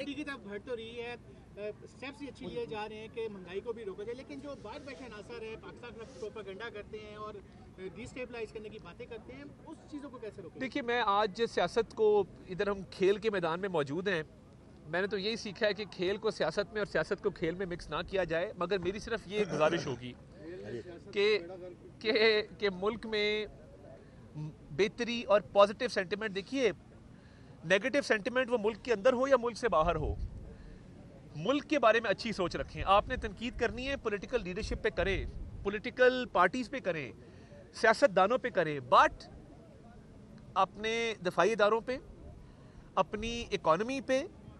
की तरफ बढ़ तो रही है, स्टेप्स अच्छी लिए जा रहे हैं कि महंगाई को भी रोका जाए, लेकिन जो बाहर बैठे नासर है पाकिस्तान का प्रोपेगेंडा करते हैं और डिस्टेबलाइज करने की बातें करते हैं, उस चीज़ों को कैसे रोकें? देखिए, मैं आज सियासत को, इधर हम खेल के मैदान में मौजूद हैं, मैंने तो यही सीखा है कि खेल को सियासत में और सियासत को खेल में मिक्स ना किया जाए। मगर मेरी सिर्फ ये गुजारिश होगी कि मुल्क में बेहतरी और पॉजिटिव सेंटिमेंट, देखिए नेगेटिव सेंटिमेंट वो मुल्क के अंदर हो या मुल्क से बाहर हो, मुल्क के बारे में अच्छी सोच रखें। आपने तनकीद करनी है, पॉलिटिकल लीडरशिप पे करें, पॉलिटिकल पार्टीज पे करें, सियासतदानों पे करें, बट अपने दफाई इदारों पे, अपनी इकॉनमी पे,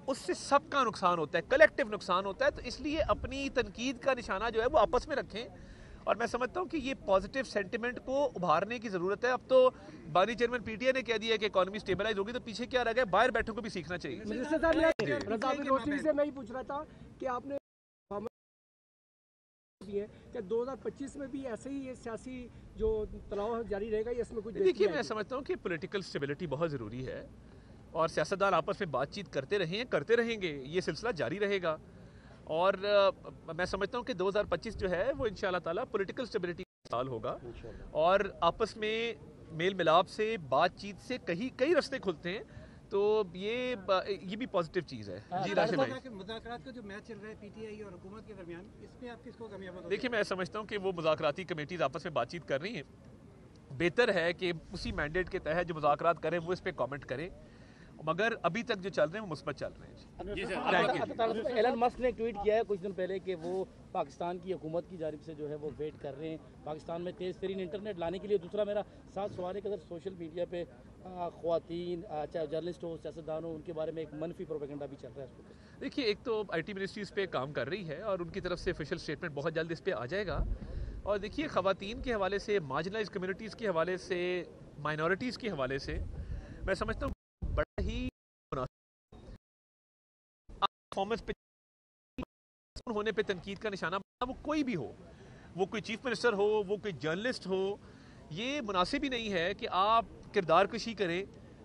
उससे सबका नुकसान होता है, कलेक्टिव नुकसान होता है। तो इसलिए अपनी तनकीद का निशाना जो है वो आपस में रखें। और मैं समझता हूँ कि ये पॉजिटिव सेंटिमेंट को उभारने की ज़रूरत है। अब तो बानी चेयरमैन पीटीआई ने कह दिया कि इकॉनमी स्टेबलाइज होगी, तो पीछे क्या रह गया, बाहर बैठों को भी सीखना चाहिए। मिनिस्टर साहब, रज़ाक रोशनी से मैं ही पूछ रहा था कि आपने कि 2025 में भी ऐसे ही ये सियासी जो तनाव जारी रहेगा, या इसमें कुछ? देखिए, मैं समझता हूँ कि पॉलिटिकल स्टेबिलिटी बहुत ज़रूरी है और सियासतदान आपस में बातचीत करते रहे हैं, करते रहेंगे, ये सिलसिला जारी रहेगा। और मैं समझता हूँ कि 2025 जो है वो इंशाअल्लाह ताला पॉलिटिकल स्टेबिलिटी का साल होगा और आपस में मेल मिलाप से, बातचीत से कई रास्ते खुलते हैं, तो ये भी पॉजिटिव चीज़ है। जी राशिद भाई, मुज़ाकरात का जो मैच चल रहा है पीटीआई और हुकूमत के दरमियान, इसमें आप किसको कामयाब? देखिए, मैं समझता हूँ कि वो मुज़ाकराती कमेटीज़ आपस में बातचीत कर रही हैं। बेहतर है कि उसी मैंडेट के तहत जो मुज़ाकरात करें वो इस पर कॉमेंट करें, मगर अभी तक जो चल रहे हैं वो मुस्बत चल रहे हैं। जी सर। एलन मस्क ने ट्वीट किया है कुछ दिन पहले कि वो पाकिस्तान की हुकूमत की जानिब से जो है वो वेट कर रहे हैं पाकिस्तान में तेज़ तरीन इंटरनेट लाने के लिए। दूसरा मेरा साथ सवाल है कि अगर सोशल मीडिया पे ख्वातीन, चाहे जर्नलिस्ट हो, सियासतदान हो, उनके बारे में एक मनफी प्रोपेगेंडा भी चल रहा है। देखिए, एक तो IT मिनिस्ट्री इस पर काम कर रही है और उनकी तरफ से ऑफिशियल स्टेटमेंट बहुत जल्द इस पर आ जाएगा। और देखिए, ख़वातीन के हवाले से, मार्जिनलाइज कम्युनिटीज़ के हवाले से, माइनॉरिटीज़ के हवाले से मैं समझता हूँ बड़ा ही परफॉर्मेंस पे होने पे तनकीद का निशाना, वो कोई भी हो, वो कोई चीफ मिनिस्टर हो, वो कोई जर्नलिस्ट हो, ये मुनासिब ही नहीं है कि आप किरदार कशी करें।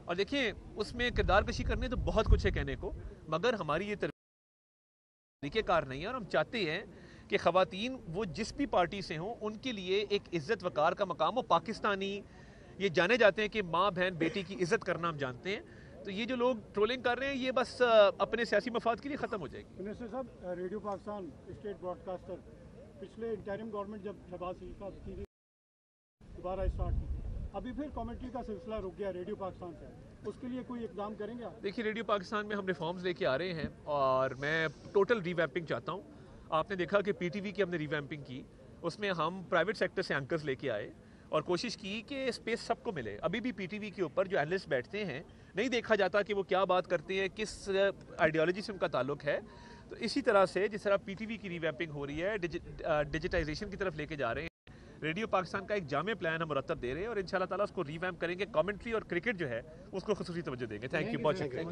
और देखिए, उसमें किरदार कशी करने तो बहुत कुछ है कहने को, मगर हमारी ये तरीक़ेकार नहीं है। और हम चाहते हैं कि ख़वातीन वो जिस भी पार्टी से हों, उनके लिए एक इज़्ज़त वक़ार का मकाम हो। पाकिस्तानी ये जाने जाते हैं कि माँ बहन बेटी की इज़्ज़त करना हम जानते हैं। तो ये जो लोग ट्रोलिंग कर रहे हैं, ये बस अपने सियासी मफाद के लिए ख़त्म हो जाएगी। मिनिस्टर साहब, रेडियो पाकिस्तान स्टेट ब्रॉडकास्टर पिछले इंटरिम गवर्नमेंट जब शहबाज शरीफ का की दोबारा स्टार्ट की, अभी फिर कमेंट्री का सिलसिला रुक गया रेडियो पाकिस्तान से, उसके लिए कोई इकदाम करेंगे आप? देखिए, रेडियो पाकिस्तान में हम रिफॉर्म्स लेके आ रहे हैं और मैं टोटल रिवैम्पिंग चाहता हूँ। आपने देखा कि PTV की हमने रिवैम्पिंग की, उसमें हम प्राइवेट सेक्टर से एंकर्स लेके आए और कोशिश की कि स्पेस सबको मिले। अभी भी PTV के ऊपर जो एनालिस्ट बैठते हैं, नहीं देखा जाता कि वो क्या बात करते हैं, किस आइडियोलॉजी से उनका ताल्लुक है। तो इसी तरह से जिस तरह PTV की रिवैम्पिंग हो रही है, डिजिटाइजेशन की तरफ लेके जा रहे हैं, रेडियो पाकिस्तान का एक जामे प्लान हम मुरतब दे रहे हैं और इंशाल्लाह ताला उसको रिवैम्प करेंगे। कमेंट्री और क्रिकेट जो है उसको खुसूसी तवज्जो देंगे। थैंक यू, बहुत शुक्रिया।